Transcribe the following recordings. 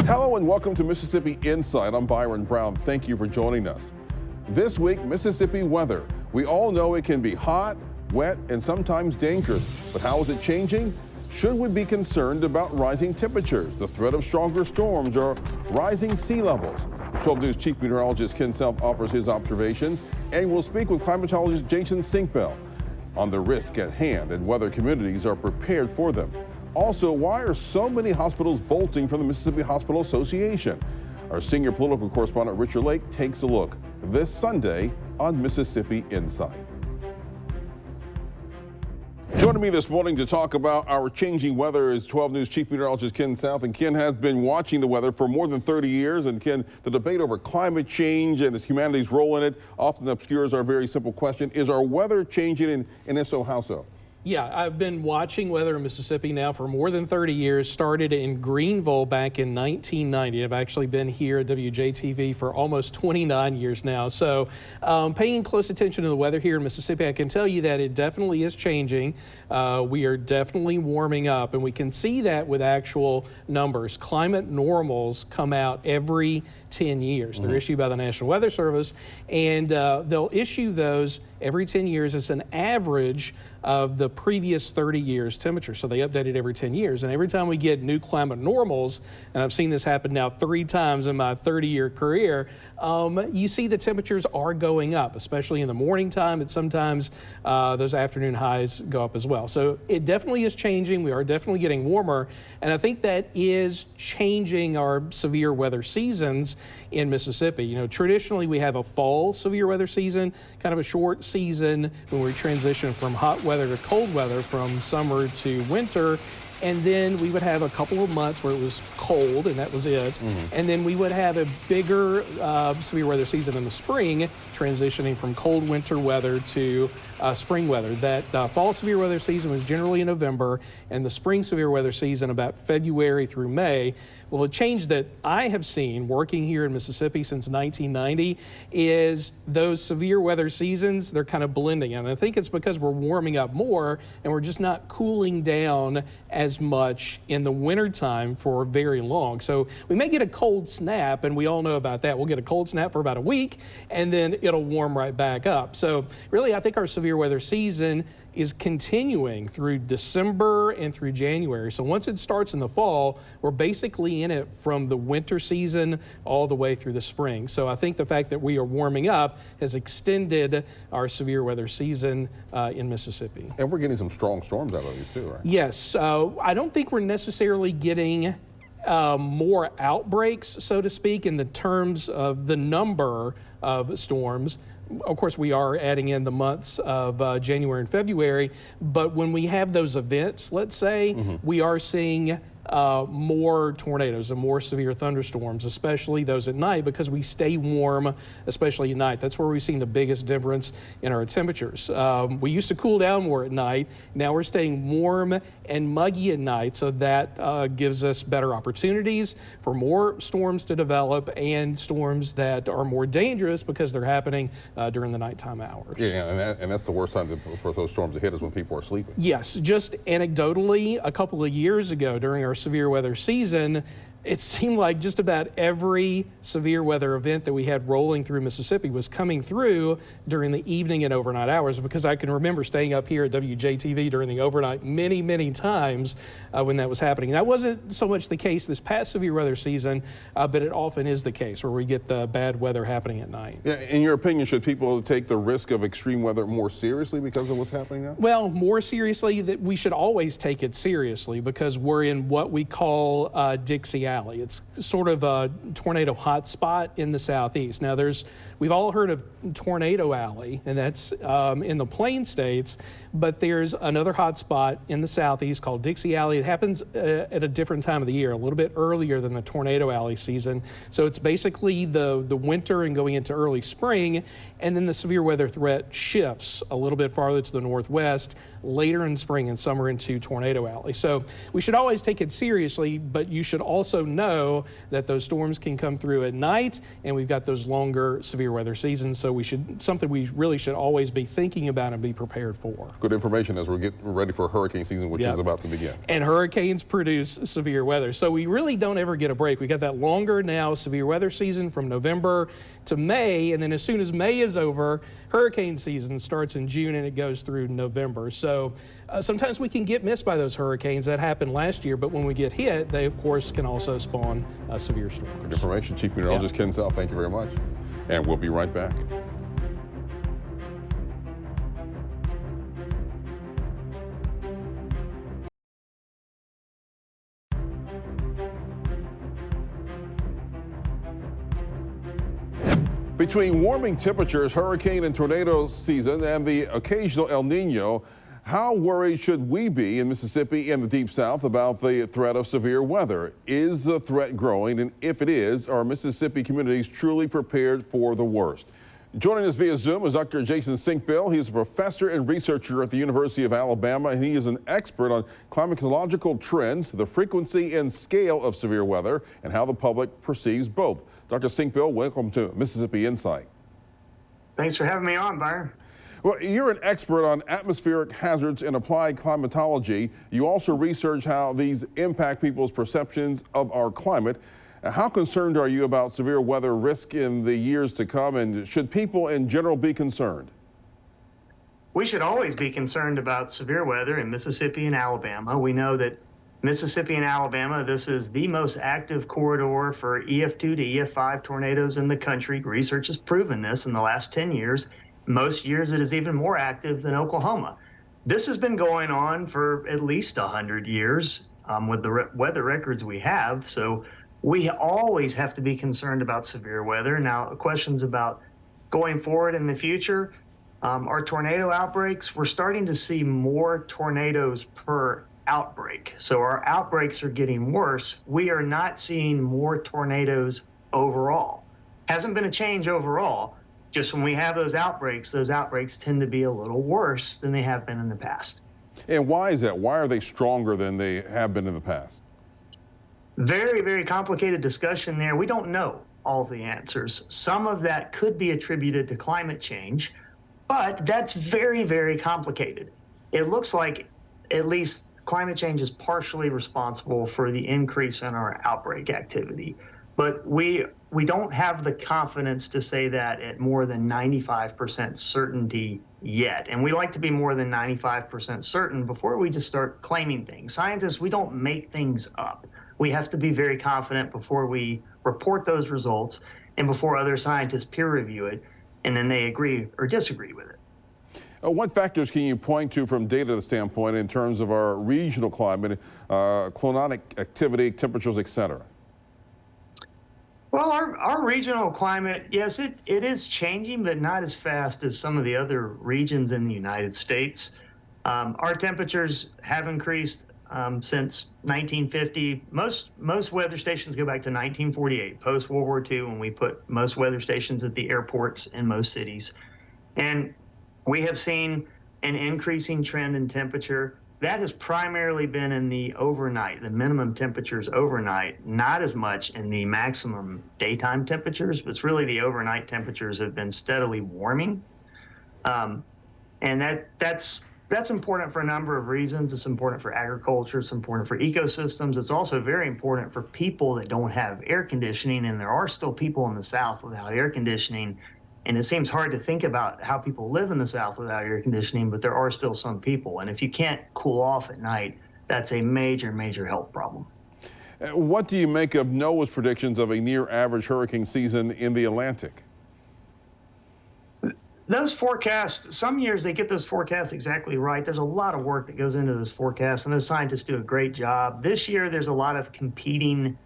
Hello and welcome to Mississippi Insight. I'm Byron Brown. Thank you for joining us. This week, Mississippi weather. We all know it can be hot, wet, and sometimes dangerous. But how is it changing? Should we be concerned about rising temperatures, the threat of stronger storms, or rising sea levels? 12 News Chief Meteorologist Ken Self offers his observations, and we'll speak with climatologist Jason Senkbeil on the risk at hand and whether communities are prepared for them. Also, why are so many hospitals bolting from the Mississippi Hospital Association? Our senior political correspondent Richard Lake takes a look this Sunday on Mississippi Insight. Joining me this morning to talk about our changing weather is 12 News Chief Meteorologist Ken South. And Ken has been watching the weather for more than 30 years. And Ken, the debate over climate change and humanity's role in it often obscures our very simple question: is our weather changing, and if so, how so? Yeah, I've been watching weather in Mississippi now for more than 30 years. Started in Greenville back in 1990. I've actually been here at WJTV for almost 29 years now. So paying close attention to the weather here in Mississippi, I can tell you that it definitely is changing. We are definitely warming up, and we can see that with actual numbers. Climate normals come out every 10 years. They're issued by the National Weather Service, and they'll issue those every 10 years as an average of the previous 30 years temperature. So they update it every 10 years. And every time we get new climate normals, and I've seen this happen now 3 times in my 30-year career, you see the temperatures are going up, especially in the morning time. And sometimes those afternoon highs go up as well. So it definitely is changing. We are definitely getting warmer. And I think that is changing our severe weather seasons in Mississippi. You know, traditionally we have a fall severe weather season, kind of a short season when we transition from hot weather to cold weather, from summer to winter. And then we would have a couple of months where it was cold, and that was it. And then we would have a bigger severe weather season in the spring, transitioning from cold winter weather to spring weather. That fall severe weather season was generally in November, and the spring severe weather season about February through May. Well, a change that I have seen working here in Mississippi since 1990 is those severe weather seasons, they're kind of blending. And I think it's because we're warming up more and we're just not cooling down as much in the wintertime for very long. So we may get a cold snap, and we all know about that. We'll get a cold snap for about a week, and then it'll warm right back up. So really, I think our severe weather season is continuing through December and through January. So once it starts in the fall, we're basically in it from the winter season all the way through the spring. So I think the fact that we are warming up has extended our severe weather season in Mississippi. And we're getting some strong storms out of these too, right? Yes, I don't think we're necessarily getting more outbreaks, so to speak, in the terms of the number of storms. Of course, we are adding in the months of January and February, but when we have those events, let's say, we are seeing more tornadoes and more severe thunderstorms, especially those at night, because we stay warm, especially at night. That's where we've seen the biggest difference in our temperatures. We used to cool down more at night. Now we're staying warm and muggy at night, so that gives us better opportunities for more storms to develop, and storms that are more dangerous because they're happening during the nighttime hours. Yeah, and that's the worst time for those storms to hit is when people are sleeping. Yes, just anecdotally, a couple of years ago during our severe weather season, it seemed like just about every severe weather event that we had rolling through Mississippi was coming through during the evening and overnight hours, because I can remember staying up here at WJTV during the overnight many, many times when that was happening. That wasn't so much the case this past severe weather season, but it often is the case where we get the bad weather happening at night. Yeah, in your opinion, should people take the risk of extreme weather more seriously because of what's happening now? Well, more seriously, that we should always take it seriously, because we're in what we call Dixie Alley. It's sort of a tornado hotspot in the southeast. Now, we've all heard of Tornado Alley, and that's in the Plain States, but there's another hotspot in the southeast called Dixie Alley. It happens at a different time of the year, a little bit earlier than the Tornado Alley season. So it's basically the winter and going into early spring, and then the severe weather threat shifts a little bit farther to the northwest later in spring and summer into Tornado Alley. So we should always take it seriously, but you should also know that those storms can come through at night, and we've got those longer severe weather seasons. So something we really should always be thinking about and be prepared for. Good information as we're ready for hurricane season, which is about to begin. And hurricanes produce severe weather. So we really don't ever get a break. We got that longer now severe weather season from November to May, and then as soon as May is over, hurricane season starts in June and it goes through November. So sometimes we can get missed by those hurricanes. That happened last year, but when we get hit, they of course can also spawn severe storms. Good information. Chief Meteorologist Ken Sell, thank you very much. And we'll be right back. Between warming temperatures, hurricane and tornado season, and the occasional El Nino, how worried should we be in Mississippi and the Deep South about the threat of severe weather? Is the threat growing? And if it is, are Mississippi communities truly prepared for the worst? Joining us via Zoom is Dr. Jason Senkbeil. He is a professor and researcher at the University of Alabama, and he is an expert on climatological trends, the frequency and scale of severe weather, and how the public perceives both. Dr. Senkbeil, welcome to Mississippi Insight. Thanks for having me on, Byron. Well, you're an expert on atmospheric hazards and applied climatology. You also research how these impact people's perceptions of our climate. How concerned are you about severe weather risk in the years to come, and should people in general be concerned? We should always be concerned about severe weather in Mississippi and Alabama. We know that Mississippi and Alabama, this is the most active corridor for EF2 to EF5 tornadoes in the country. Research has proven this in the last 10 years. Most years it is even more active than Oklahoma. This has been going on for at least 100 years with the weather records we have. So we always have to be concerned about severe weather. Now, questions about going forward in the future, our tornado outbreaks, we're starting to see more tornadoes per outbreak. So our outbreaks are getting worse. We are not seeing more tornadoes overall. Hasn't been a change overall. Just when we have those outbreaks tend to be a little worse than they have been in the past. And why is that? Why are they stronger than they have been in the past? Very, very complicated discussion there. We don't know all the answers. Some of that could be attributed to climate change, but that's very, very complicated. It looks like at least climate change is partially responsible for the increase in our outbreak activity. But we don't have the confidence to say that at more than 95% certainty yet. And we like to be more than 95% certain before we just start claiming things. Scientists, we don't make things up. We have to be very confident before we report those results and before other scientists peer review it, and then they agree or disagree with it. What factors can you point to from data standpoint in terms of our regional climate, climonic activity, temperatures, et cetera? Well, our regional climate, yes, it is changing, but not as fast as some of the other regions in the United States. Our temperatures have increased since 1950. Most weather stations go back to 1948, post-World War II, when we put most weather stations at the airports in most cities. And we have seen an increasing trend in temperature. That has primarily been in the overnight, the minimum temperatures overnight, not as much in the maximum daytime temperatures, but it's really the overnight temperatures have been steadily warming. And that's important for a number of reasons. It's important for agriculture, it's important for ecosystems. It's also very important for people that don't have air conditioning, and there are still people in the South without air conditioning. And it seems hard to think about how people live in the South without air conditioning, but there are still some people. And if you can't cool off at night, that's a major, major health problem. What do you make of NOAA's predictions of a near average hurricane season in the Atlantic? Those forecasts, some years they get those forecasts exactly right. There's a lot of work that goes into those forecasts, and those scientists do a great job. This year, there's a lot of competing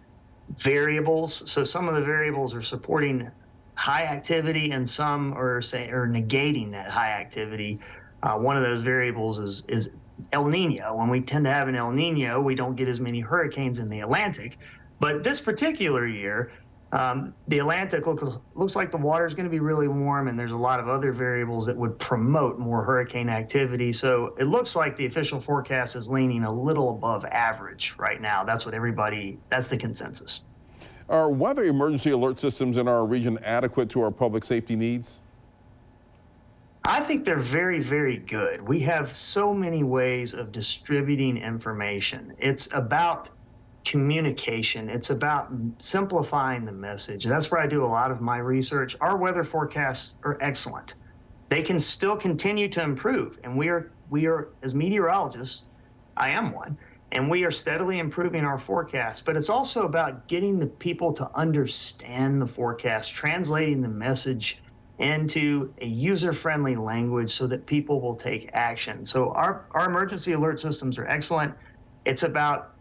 variables. So some of the variables are supporting high activity, and some are negating that high activity. One of those variables is El Nino. When we tend to have an El Nino, we don't get as many hurricanes in the Atlantic. But this particular year, The Atlantic looks like the water is going to be really warm, and there's a lot of other variables that would promote more hurricane activity. So it looks like the official forecast is leaning a little above average right now. That's the consensus. Are weather emergency alert systems in our region adequate to our public safety needs? I think they're very, very good. We have so many ways of distributing information. It's about communication. It's about simplifying the message. That's where I do a lot of my research. Our weather forecasts are excellent. They can still continue to improve, and we are as meteorologists, I am one, and we are steadily improving our forecasts. But it's also about getting the people to understand the forecast, translating the message into a user-friendly language so that people will take action. So our emergency alert systems are excellent. It's about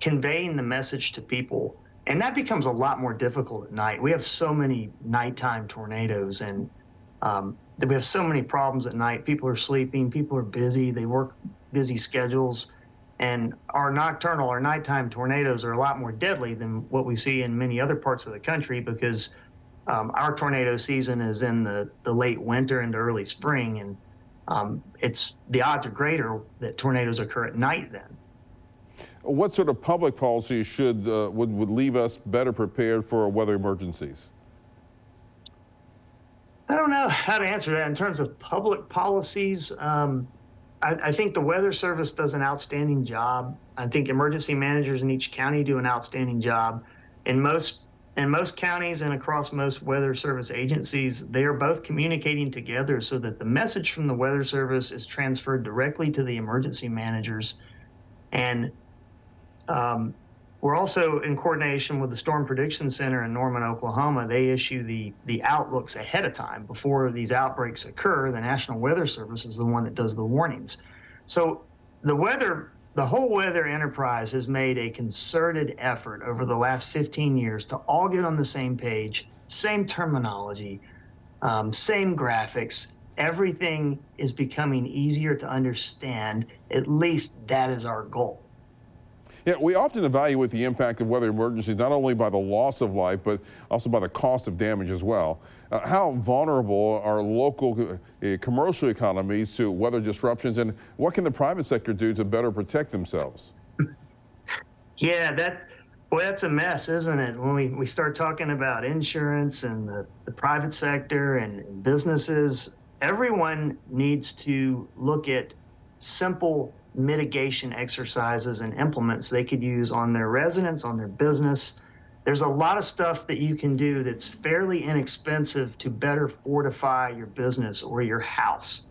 conveying the message to people, and that becomes a lot more difficult at night. We have so many nighttime tornadoes, and we have so many problems at night. People are sleeping, people are busy, they work busy schedules, and our nighttime tornadoes are a lot more deadly than what we see in many other parts of the country, because our tornado season is in the late winter into early spring, and the odds are greater that tornadoes occur at night then. What sort of public policy would leave us better prepared for weather emergencies? I don't know how to answer that in terms of public policies. I think the Weather Service does an outstanding job. I think emergency managers in each county do an outstanding job. In most counties and across most Weather Service agencies, they are both communicating together so that the message from the Weather Service is transferred directly to the emergency managers. And we're also in coordination with the Storm Prediction Center in Norman, Oklahoma. They issue the outlooks ahead of time before these outbreaks occur. The National Weather Service is the one that does the warnings. So the whole weather enterprise has made a concerted effort over the last 15 years to all get on the same page, same terminology, same graphics. Everything is becoming easier to understand. At least that is our goal. Yeah, we often evaluate the impact of weather emergencies not only by the loss of life, but also by the cost of damage as well. How vulnerable are local commercial economies to weather disruptions, and what can the private sector do to better protect themselves? Yeah, that's a mess, isn't it? When we start talking about insurance and the private sector and businesses, everyone needs to look at simple mitigation exercises and implements they could use on their residents, on their business. There's a lot of stuff that you can do that's fairly inexpensive to better fortify your business or your house.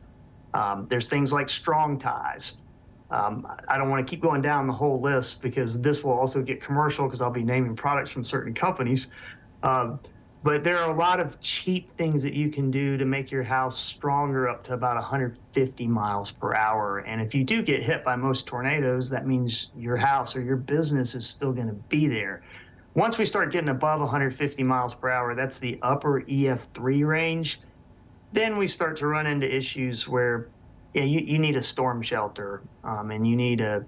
There's things like strong ties. I don't want to keep going down the whole list because this will also get commercial because I'll be naming products from certain companies. But there are a lot of cheap things that you can do to make your house stronger up to about 150 miles per hour. And if you do get hit by most tornadoes, that means your house or your business is still going to be there. Once we start getting above 150 miles per hour, that's the upper EF3 range. Then we start to run into issues where you need a storm shelter and you need an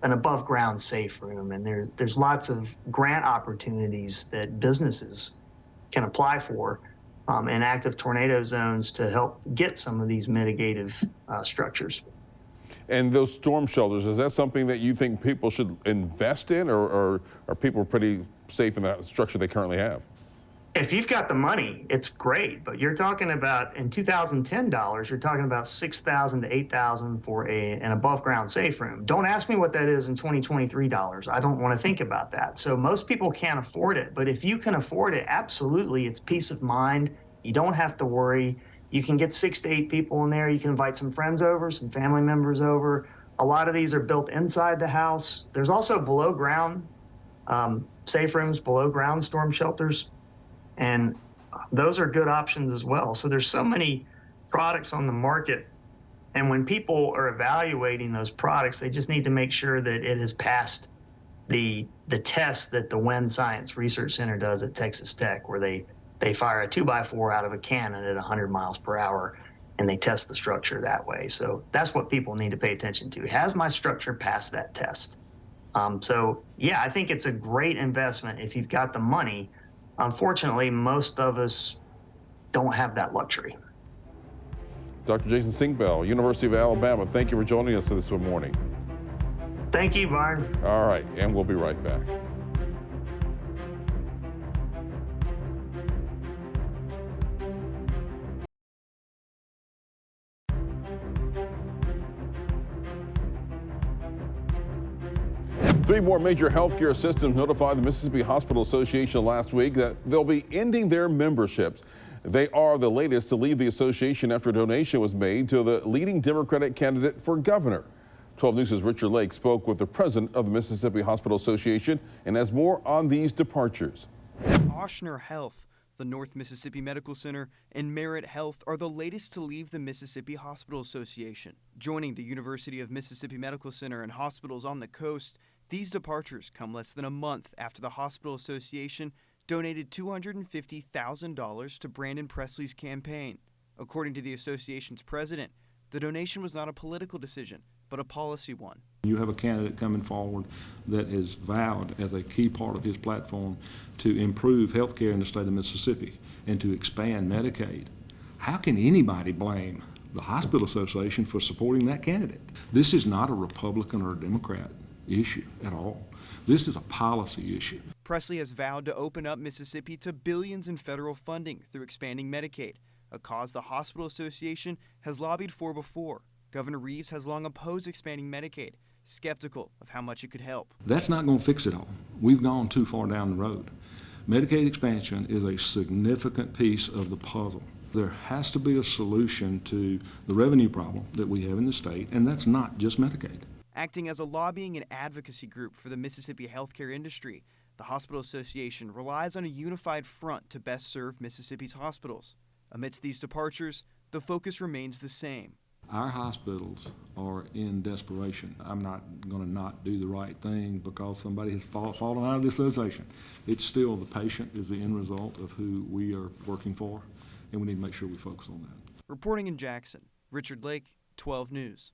above ground safe room. And there's lots of grant opportunities that businesses can apply for in active tornado zones to help get some of these mitigative structures. And those storm shelters, is that something that you think people should invest in, or are people pretty safe in that structure they currently have? If you've got the money, it's great, but you're talking about, in 2010 dollars, you're talking about $6,000 to $8,000 for an above ground safe room. Don't ask me what that is in 2023 dollars. I don't want to think about that. So most people can't afford it, but if you can afford it, absolutely, it's peace of mind. You don't have to worry. You can get 6 to 8 people in there. You can invite some friends over, some family members over. A lot of these are built inside the house. There's also below ground safe rooms, below ground storm shelters. And those are good options as well. So there's so many products on the market. And when people are evaluating those products, they just need to make sure that it has passed the test that the Wind Science Research Center does at Texas Tech, where they fire a 2x4 out of a cannon at 100 miles per hour, and they test the structure that way. So that's what people need to pay attention to. Has my structure passed that test? So yeah, I think it's a great investment if you've got the money. unfortunately, most of us don't have that luxury. Dr. Jason Senkbeil, University of Alabama, thank you for joining us this morning. Thank you, Byron. All right, and we'll be right back. Three more major healthcare systems notified the Mississippi Hospital Association last week that they'll be ending their memberships. They are the latest to leave the association after a donation was made to the leading Democratic candidate for governor. 12 News' Richard Lake spoke with the president of the Mississippi Hospital Association and has more on these departures. Ochsner Health, the North Mississippi Medical Center, and Merit Health are the latest to leave the Mississippi Hospital Association. Joining the University of Mississippi Medical Center and hospitals on the coast, these departures come less than a month after the Hospital Association donated $250,000 to Brandon Presley's campaign. According to the association's president, the donation was not a political decision, but a policy one. You have a candidate coming forward that is vowed as a key part of his platform to improve health care in the state of Mississippi and to expand Medicaid. How can anybody blame the Hospital Association for supporting that candidate? This is not a Republican or a Democrat issue at all. This is a policy issue. Presley has vowed to open up Mississippi to billions in federal funding through expanding Medicaid, a cause the Hospital Association has lobbied for before. Governor Reeves has long opposed expanding Medicaid, skeptical of how much it could help. That's not going to fix it all. We've gone too far down the road. Medicaid expansion is a significant piece of the puzzle. There has to be a solution to the revenue problem that we have in the state, and that's not just Medicaid. Acting as a lobbying and advocacy group for the Mississippi healthcare industry, the Hospital Association relies on a unified front to best serve Mississippi's hospitals. Amidst these departures, the focus remains the same. Our hospitals are in desperation. I'm not going to not do the right thing because somebody has fallen out of the association. It's still the patient is the end result of who we are working for, and we need to make sure we focus on that. Reporting in Jackson, Richard Lake, 12 News.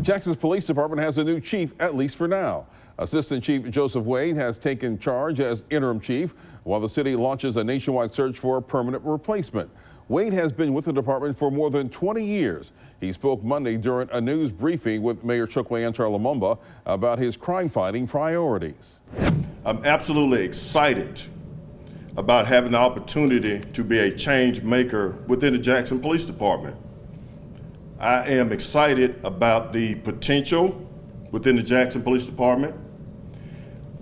Jackson's police department has a new chief, at least for now. Assistant Chief Joseph Wade has taken charge as interim chief while the city launches a nationwide search for a permanent replacement. Wade has been with the department for more than 20 years. He spoke Monday during a news briefing with Mayor Chokwe Antar-Lumumba about his crime-fighting priorities. I'm absolutely excited about having the opportunity to be a change maker within the Jackson Police Department. I am excited about the potential within the Jackson Police Department.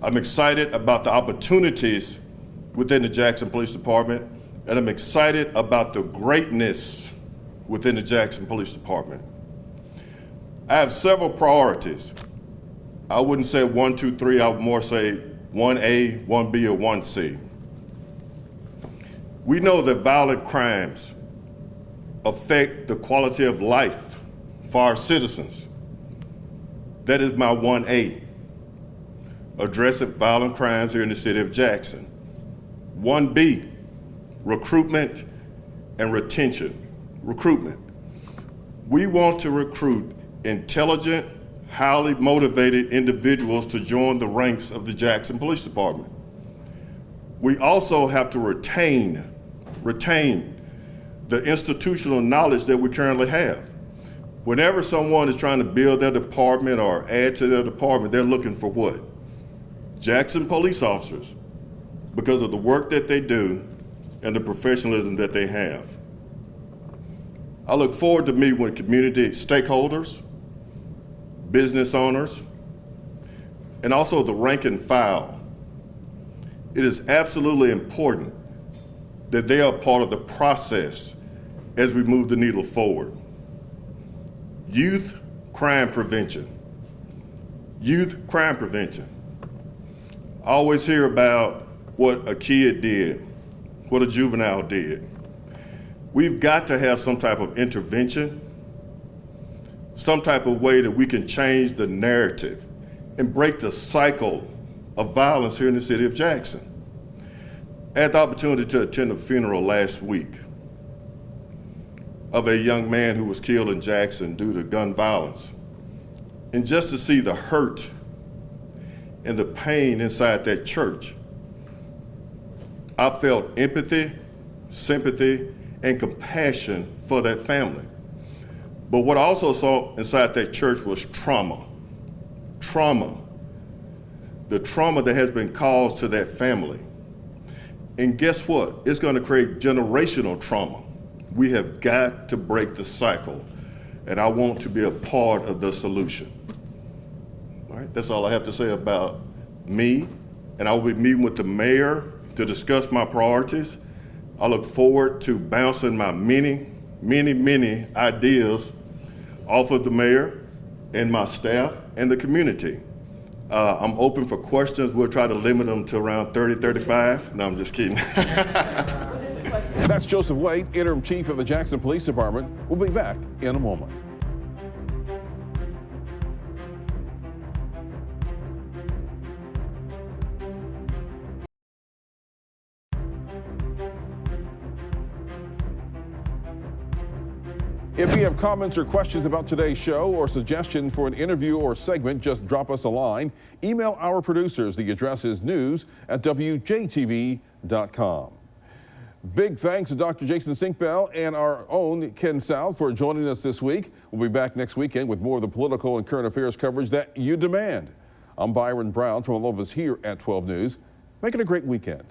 I'm excited about the opportunities within the Jackson Police Department, and I'm excited about the greatness within the Jackson Police Department. I have several priorities. I wouldn't say 1, 2, 3, I would more say 1A, 1B, or 1C. We know that violent crimes affect the quality of life for our citizens. That is my 1A, addressing violent crimes here in the city of Jackson. 1B, recruitment and retention. Recruitment. We want to recruit intelligent, highly motivated individuals to join the ranks of the Jackson Police Department. We also have to retain the institutional knowledge that we currently have. Whenever someone is trying to build their department or add to their department, they're looking for what? Jackson police officers, because of the work that they do and the professionalism that they have. I look forward to meeting with community stakeholders, business owners, and also the rank and file. It is absolutely important that they are part of the process as we move the needle forward. Youth crime prevention. Youth crime prevention. I always hear about what a kid did, what a juvenile did. We've got to have some type of intervention, some type of way that we can change the narrative and break the cycle of violence here in the city of Jackson. I had the opportunity to attend a funeral last week of a young man who was killed in Jackson due to gun violence. And just to see the hurt and the pain inside that church, I felt empathy, sympathy, and compassion for that family. But what I also saw inside that church was trauma. Trauma. The trauma that has been caused to that family. And guess what? It's going to create generational trauma. We have got to break the cycle. And I want to be a part of the solution. All right, that's all I have to say about me. And I will be meeting with the mayor to discuss my priorities. I look forward to bouncing my many ideas off of the mayor and my staff and the community. I'm open for questions. We'll try to limit them to around 30, 35. No, I'm just kidding. That's Joseph Waite, interim chief of the Jackson Police Department. We'll be back in a moment. If you have comments or questions about today's show or suggestions for an interview or segment, just drop us a line. Email our producers. The address is news@WJTV.com. Big thanks to Dr. Jason Senkbeil and our own Ken South for joining us this week. We'll be back next weekend with more of the political and current affairs coverage that you demand. I'm Byron Brown from all of us here at 12 News. Make it a great weekend.